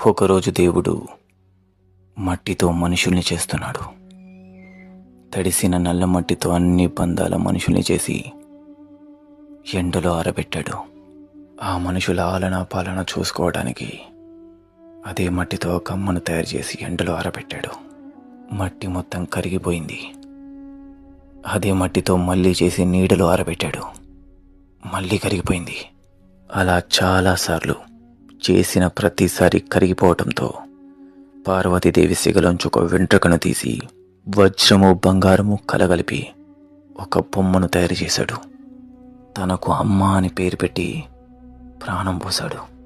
ఒకరోజు దేవుడు మట్టితో మనుషుల్ని చేస్తున్నాడు. తడిసిన నల్ల మట్టితో అన్ని బంధాల మనుషుల్ని చేసి ఎండలో ఆరబెట్టాడు. ఆ మనుషుల ఆలనా పాలన చూసుకోవడానికి అదే మట్టితో ఒక అమ్మను తయారు చేసి ఎండలో ఆరబెట్టాడు. మట్టి మొత్తం కరిగిపోయింది. అదే మట్టితో మళ్ళీ చేసి నీడలో ఆరబెట్టాడు. మళ్ళీ కరిగిపోయింది. అలా చాలాసార్లు చేసిన ప్రతిసారి కరిగిపోవటంతో పార్వతీదేవి సిగలోంచి ఒక వెంట్రుకను తీసి వజ్రము బంగారము కలగలిపి ఒక బొమ్మను తయారు చేశాడు. తనకు అమ్మ అని పేరు పెట్టి ప్రాణం పోశాడు.